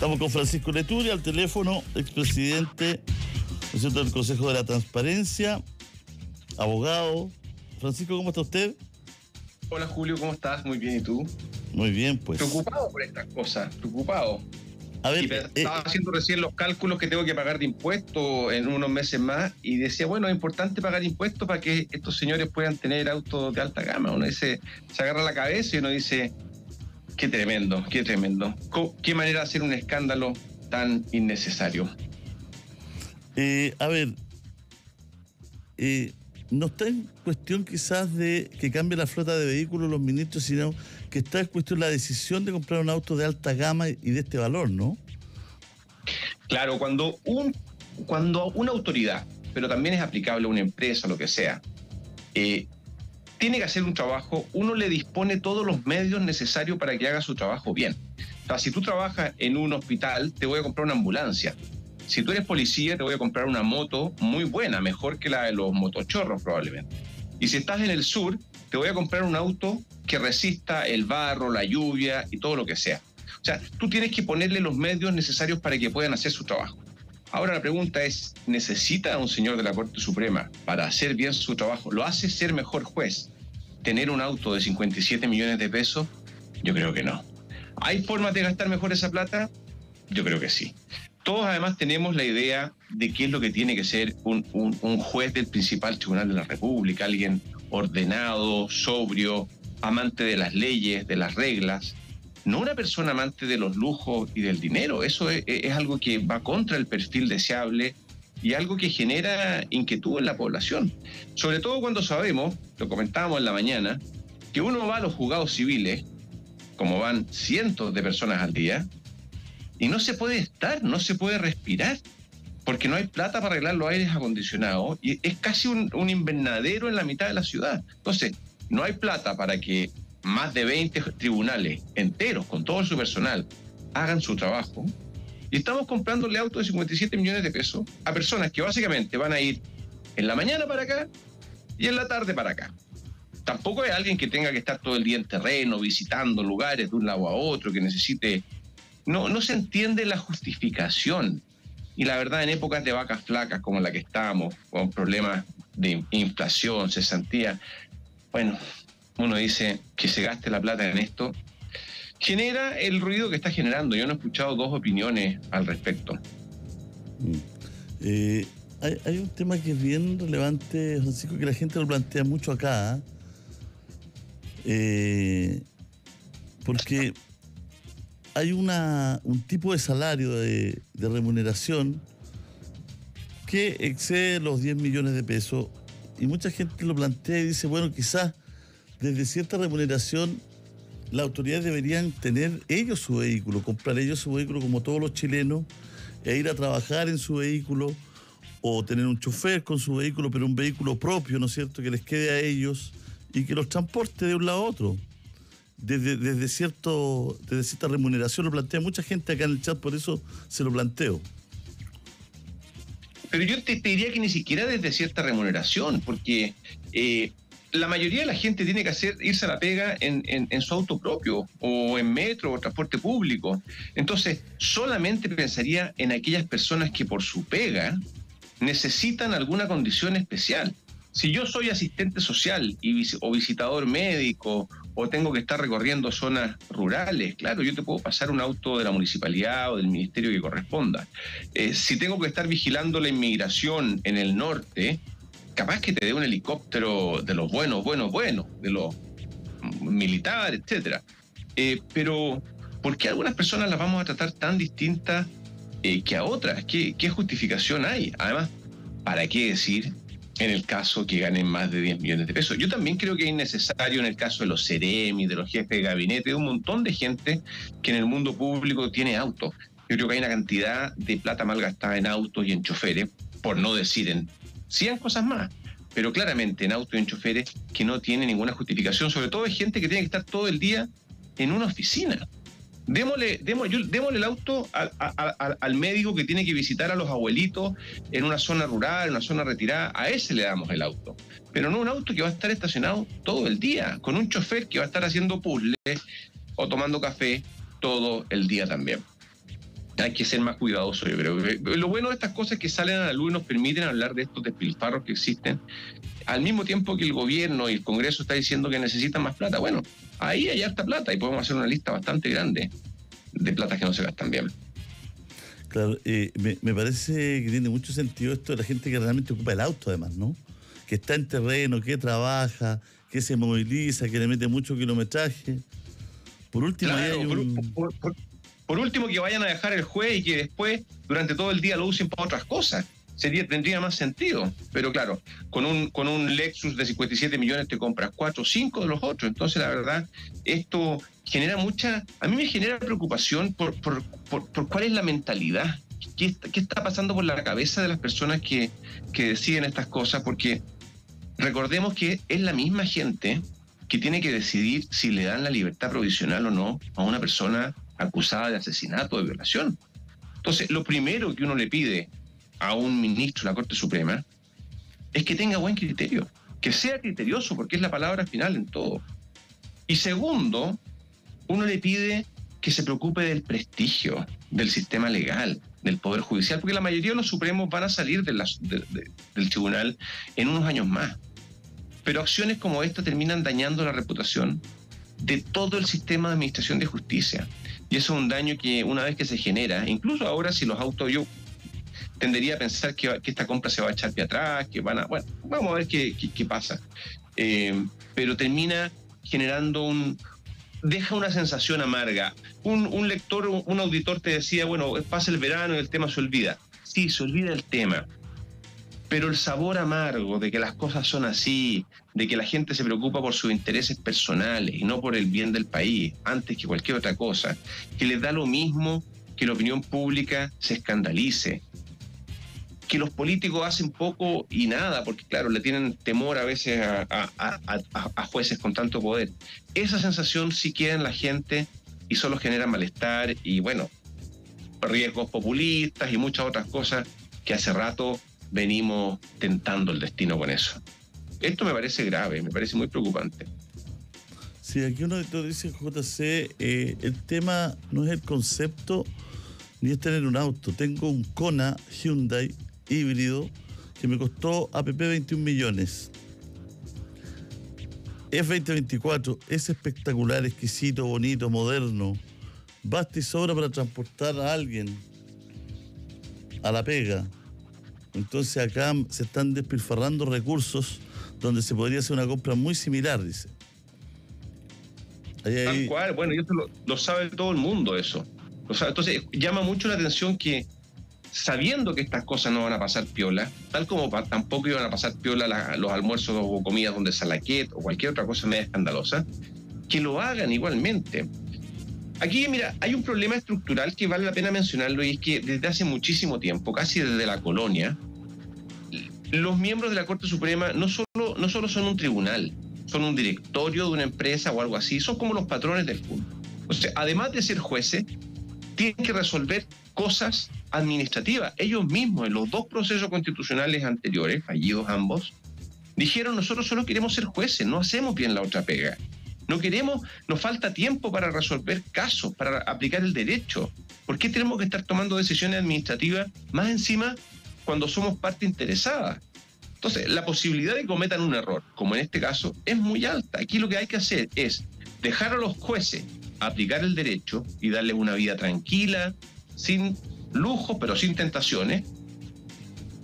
Estamos con Francisco Leturi al teléfono, expresidente, ¿no es cierto?, del Consejo de la Transparencia, abogado. Francisco, ¿cómo está usted? Hola Julio, ¿cómo estás? Muy bien, ¿y tú? Muy bien, pues. Preocupado por estas cosas, preocupado. A ver, Estaba haciendo recién los cálculos que tengo que pagar de impuestos en unos meses más y decía, bueno, es importante pagar impuestos para que estos señores puedan tener autos de alta gama. Uno dice, se agarra la cabeza y uno dice, qué tremendo, qué tremendo. Qué manera de hacer un escándalo tan innecesario. a ver, no está en cuestión quizás de que cambie la flota de vehículos los ministros, sino que está en cuestión la decisión de comprar un auto de alta gama y de este valor, ¿no? Claro, cuando una autoridad, pero también es aplicable a una empresa, lo que sea, tiene que hacer un trabajo, uno le dispone todos los medios necesarios para que haga su trabajo bien. O sea, si tú trabajas en un hospital, te voy a comprar una ambulancia. Si tú eres policía, te voy a comprar una moto muy buena, mejor que la de los motochorros probablemente. Y si estás en el sur, te voy a comprar un auto que resista el barro, la lluvia y todo lo que sea. O sea, tú tienes que ponerle los medios necesarios para que puedan hacer su trabajo. Ahora la pregunta es, ¿necesita un señor de la Corte Suprema para hacer bien su trabajo? ¿Lo hace ser mejor juez tener un auto de 57 millones de pesos? Yo creo que no. ¿Hay formas de gastar mejor esa plata? Yo creo que sí. Todos además tenemos la idea de qué es lo que tiene que ser un juez del principal tribunal de la República, alguien ordenado, sobrio, amante de las leyes, de las reglas, no una persona amante de los lujos y del dinero. Eso es algo que va contra el perfil deseable y algo que genera inquietud en la población. Sobre todo cuando sabemos, lo comentábamos en la mañana, que uno va a los juzgados civiles, como van cientos de personas al día, y no se puede estar, no se puede respirar, porque no hay plata para arreglar los aires acondicionados, y es casi un invernadero en la mitad de la ciudad. Entonces, no hay plata para que más de 20 tribunales enteros, con todo su personal, hagan su trabajo, y estamos comprándole autos de 57 millones de pesos a personas que básicamente van a ir en la mañana para acá y en la tarde para acá. Tampoco es alguien que tenga que estar todo el día en terreno, visitando lugares de un lado a otro, que necesite... No se entiende la justificación. Y la verdad, en épocas de vacas flacas como la que estamos, con problemas de inflación, cesantía, bueno, uno dice que se gaste la plata en esto, genera el ruido que está generando. Yo no he escuchado dos opiniones al respecto. Hay un tema que es bien relevante, Francisco, que la gente lo plantea mucho acá, porque hay un tipo de salario de remuneración que excede los 10 millones de pesos, y mucha gente lo plantea y dice, bueno, quizás desde cierta remuneración las autoridades deberían tener ellos su vehículo, comprar ellos su vehículo como todos los chilenos, e ir a trabajar en su vehículo, o tener un chofer con su vehículo, pero un vehículo propio, ¿no es cierto?, que les quede a ellos y que los transporte de un lado a otro. Desde cierta remuneración lo plantea mucha gente acá en el chat, por eso se lo planteo. Pero yo te diría que ni siquiera desde cierta remuneración, porque la mayoría de la gente tiene que irse a la pega en su auto propio, o en metro, o transporte público. Entonces, solamente pensaría en aquellas personas que por su pega necesitan alguna condición especial. Si yo soy asistente social o visitador médico, o tengo que estar recorriendo zonas rurales, claro, yo te puedo pasar un auto de la municipalidad o del ministerio que corresponda. Si tengo que estar vigilando la inmigración en el norte, capaz que te dé un helicóptero de los buenos, de los militares, etcétera. Pero, ¿por qué algunas personas las vamos a tratar tan distintas que a otras? ¿Qué justificación hay? Además, ¿para qué decir en el caso que ganen más de 10 millones de pesos? Yo también creo que es innecesario en el caso de los seremi, de los jefes de gabinete, de un montón de gente que en el mundo público tiene autos. Yo creo que hay una cantidad de plata mal gastada en autos y en choferes, por no decir en 100 cosas más, pero claramente en autos y en choferes que no tiene ninguna justificación. Sobre todo hay gente que tiene que estar todo el día en una oficina. Démosle el auto al médico que tiene que visitar a los abuelitos en una zona rural, en una zona retirada. A ese le damos el auto, pero no un auto que va a estar estacionado todo el día, con un chofer que va a estar haciendo puzzles o tomando café todo el día también. hay que ser más cuidadoso, yo creo. Lo bueno de estas cosas es que salen a la luz y nos permiten hablar de estos despilfarros que existen, al mismo tiempo que el gobierno y el Congreso está diciendo que necesitan más plata. Bueno, ahí hay harta plata y podemos hacer una lista bastante grande de platas que no se gastan bien. Claro, me parece que tiene mucho sentido esto de la gente que realmente ocupa el auto, además, ¿no? Que está en terreno, que trabaja, que se moviliza, que le mete mucho kilometraje. Por último, claro, hay por último, que vayan a dejar el juez y que después, durante todo el día, lo usen para otras cosas. Tendría más sentido. Pero claro, con un Lexus de 57 millones te compras 4 o 5 de los otros. Entonces, la verdad, esto genera a mí me genera preocupación por cuál es la mentalidad. ¿Qué está pasando por la cabeza de las personas que deciden estas cosas? Porque recordemos que es la misma gente que tiene que decidir si le dan la libertad provisional o no a una persona acusada de asesinato o de violación. Entonces, lo primero que uno le pide a un ministro de la Corte Suprema es que tenga buen criterio, que sea criterioso, porque es la palabra final en todo. Y segundo, uno le pide que se preocupe del prestigio del sistema legal, del Poder Judicial, porque la mayoría de los supremos van a salir del tribunal en unos años más. Pero acciones como esta terminan dañando la reputación de todo el sistema de administración de justicia. Y eso es un daño que una vez que se genera, incluso ahora si los autos, yo tendería a pensar que esta compra se va a echar pie atrás, que van a... Bueno, vamos a ver qué pasa. Pero termina generando deja una sensación amarga. Un lector, un auditor te decía, bueno, pasa el verano y el tema se olvida. Sí, se olvida el tema. Pero el sabor amargo de que las cosas son así, de que la gente se preocupa por sus intereses personales y no por el bien del país, antes que cualquier otra cosa, que les da lo mismo que la opinión pública se escandalice, que los políticos hacen poco y nada, porque claro, le tienen temor a veces a jueces con tanto poder. Esa sensación sí queda en la gente y solo genera malestar y, bueno, riesgos populistas y muchas otras cosas que hace rato venimos tentando el destino con eso. Esto me parece grave, me parece muy preocupante. Sí, aquí uno dice, JC, el tema no es el concepto ni es tener un auto. Tengo un Kona Hyundai híbrido que me costó APP 21 millones. Es 2024, es espectacular, exquisito, bonito, moderno. Basta y sobra para transportar a alguien a la pega. Entonces acá se están despilfarrando recursos donde se podría hacer una compra muy similar, dice. Tal cual, bueno, y esto lo sabe todo el mundo eso. Entonces llama mucho la atención que, sabiendo que estas cosas no van a pasar piola, tal como tampoco iban a pasar piola los almuerzos o comidas donde salaquet o cualquier otra cosa media escandalosa, que lo hagan igualmente. Aquí, mira, hay un problema estructural que vale la pena mencionarlo, y es que desde hace muchísimo tiempo, casi desde la colonia, los miembros de la Corte Suprema no solo son un tribunal, son un directorio de una empresa o algo así, son como los patrones del fútbol. O sea, además de ser jueces, tienen que resolver cosas administrativas. Ellos mismos, en los 2 procesos constitucionales anteriores, fallidos ambos, dijeron: nosotros solo queremos ser jueces, no hacemos bien la otra pega. Nos falta tiempo para resolver casos, para aplicar el derecho. ¿Por qué tenemos que estar tomando decisiones administrativas, más encima cuando somos parte interesada? Entonces, la posibilidad de que cometan un error, como en este caso, es muy alta. Aquí lo que hay que hacer es dejar a los jueces aplicar el derecho y darles una vida tranquila, sin lujos, pero sin tentaciones.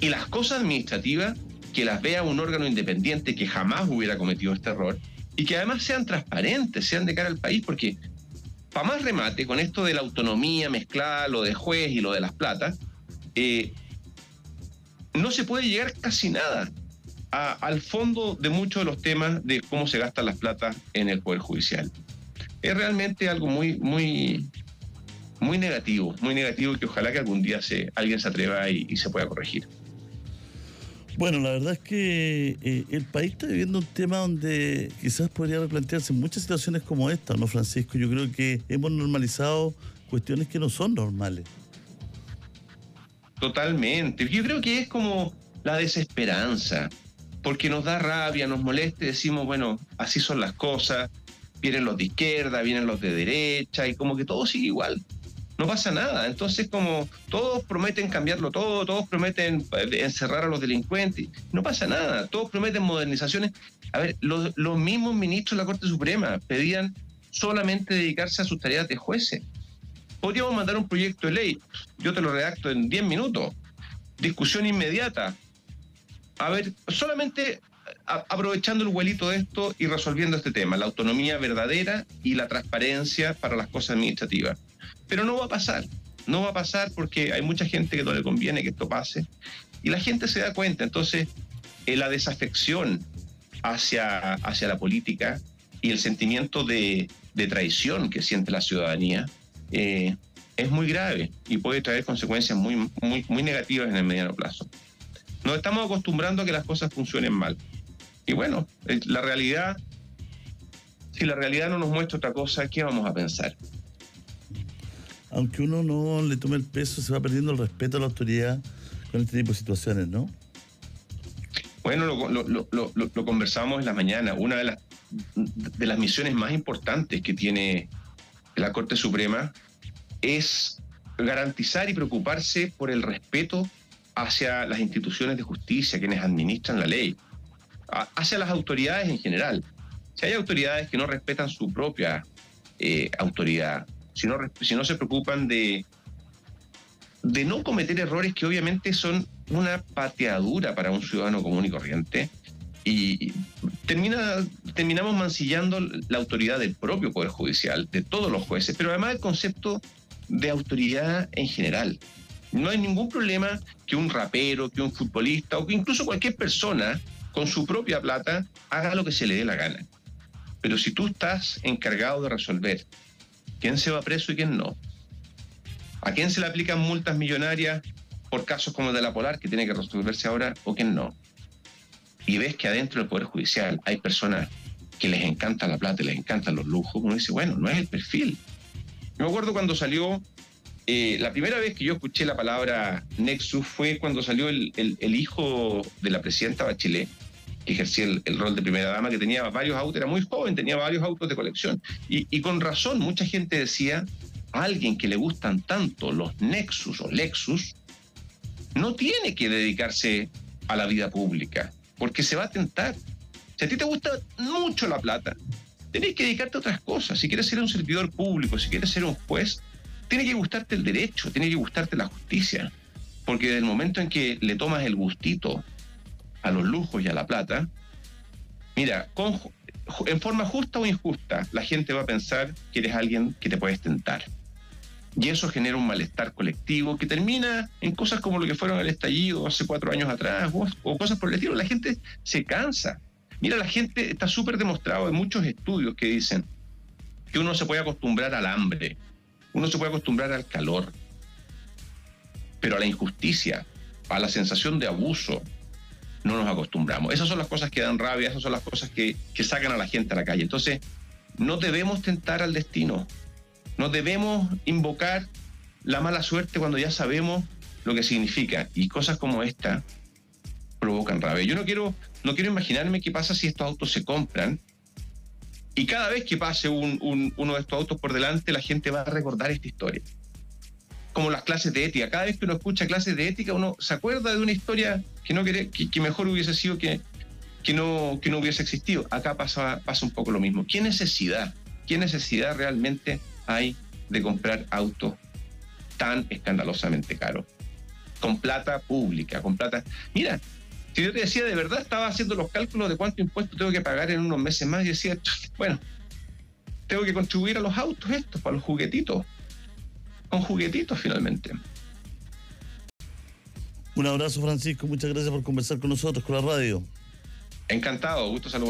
Y las cosas administrativas, que las vea un órgano independiente que jamás hubiera cometido este error, y que además sean transparentes, sean de cara al país, porque para más remate, con esto de la autonomía mezclada, lo de juez y lo de las platas, no se puede llegar casi nada al fondo de muchos de los temas de cómo se gastan las platas en el Poder Judicial. Es realmente algo muy, muy, muy negativo, y que ojalá que algún día alguien se atreva y se pueda corregir. Bueno, la verdad es que el país está viviendo un tema donde quizás podría replantearse muchas situaciones como esta, ¿no, Francisco? Yo creo que hemos normalizado cuestiones que no son normales. Totalmente. Yo creo que es como la desesperanza, porque nos da rabia, nos molesta y decimos, bueno, así son las cosas, vienen los de izquierda, vienen los de derecha, y como que todo sigue igual. no pasa nada. Entonces, como todos prometen cambiarlo todo, todos prometen encerrar a los delincuentes, no pasa nada, todos prometen modernizaciones. A ver, los mismos ministros de la Corte Suprema pedían solamente dedicarse a sus tareas de jueces. Podríamos mandar un proyecto de ley, yo te lo redacto en 10 minutos, discusión inmediata. A ver, solamente aprovechando el vuelito de esto y resolviendo este tema, la autonomía verdadera y la transparencia para las cosas administrativas. Pero no va a pasar porque hay mucha gente que no le conviene que esto pase y la gente se da cuenta. Entonces, la desafección hacia la política y el sentimiento de traición que siente la ciudadanía es muy grave y puede traer consecuencias muy negativas en el mediano plazo. Nos estamos acostumbrando a que las cosas funcionen mal. Y bueno, la realidad, si la realidad no nos muestra otra cosa, ¿qué vamos a pensar? Aunque uno no le tome el peso, se va perdiendo el respeto a la autoridad con este tipo de situaciones, ¿no? Bueno, lo conversamos en la mañana. Una de las misiones más importantes que tiene la Corte Suprema es garantizar y preocuparse por el respeto hacia las instituciones de justicia, quienes administran la ley, hacia las autoridades en general. Si hay autoridades que no respetan su propia autoridad, si no se preocupan de no cometer errores que obviamente son una pateadura para un ciudadano común y corriente, y terminamos mancillando la autoridad del propio Poder Judicial, de todos los jueces, pero además el concepto de autoridad en general. No hay ningún problema que un rapero, que un futbolista o que incluso cualquier persona con su propia plata haga lo que se le dé la gana. Pero si tú estás encargado de resolver quién se va preso y quién no, a quién se le aplican multas millonarias por casos como el de la Polar, que tiene que resolverse ahora, o quién no, y ves que adentro del Poder Judicial hay personas que les encanta la plata y les encantan los lujos, uno dice, bueno, no es el perfil. Yo me acuerdo cuando salió, la primera vez que yo escuché la palabra Nexus fue cuando salió el hijo de la presidenta Bachelet, que ejercía el rol de primera dama, que tenía varios autos, era muy joven, tenía varios autos de colección. Y con razón, mucha gente decía, a alguien que le gustan tanto los Nexus o Lexus, no tiene que dedicarse a la vida pública, porque se va a tentar. Si a ti te gusta mucho la plata, tenés que dedicarte a otras cosas. Si quieres ser un servidor público, si quieres ser un juez, tiene que gustarte el derecho, tiene que gustarte la justicia. Porque desde el momento en que le tomas el gustito a los lujos y a la plata, mira, en forma justa o injusta, la gente va a pensar que eres alguien que te puedes tentar. Y eso genera un malestar colectivo que termina en cosas como lo que fueron el estallido hace 4 años atrás o cosas por el estilo. La gente se cansa. Mira, la gente está súper demostrado en muchos estudios que dicen que uno se puede acostumbrar al hambre, uno se puede acostumbrar al calor, pero a la injusticia, a la sensación de abuso, no nos acostumbramos. Esas son las cosas que dan rabia, esas son las cosas que sacan a la gente a la calle. Entonces, no debemos tentar al destino, no debemos invocar la mala suerte cuando ya sabemos lo que significa. Y cosas como esta provocan rabia. Yo no quiero imaginarme qué pasa si estos autos se compran y cada vez que pase uno de estos autos por delante, la gente va a recordar esta historia. Como las clases de ética. Cada vez que uno escucha clases de ética, uno se acuerda de una historia que mejor hubiese sido que no hubiese existido. Acá pasa un poco lo mismo. ¿Qué necesidad realmente hay de comprar autos tan escandalosamente caros? Con plata pública, con plata... Mira, si yo te decía, de verdad estaba haciendo los cálculos de cuánto impuesto tengo que pagar en unos meses más, y decía, bueno, tengo que contribuir a los autos estos, para los juguetitos. Con juguetitos finalmente. Un abrazo, Francisco, muchas gracias por conversar con nosotros, con la radio. Encantado, gusto saludar.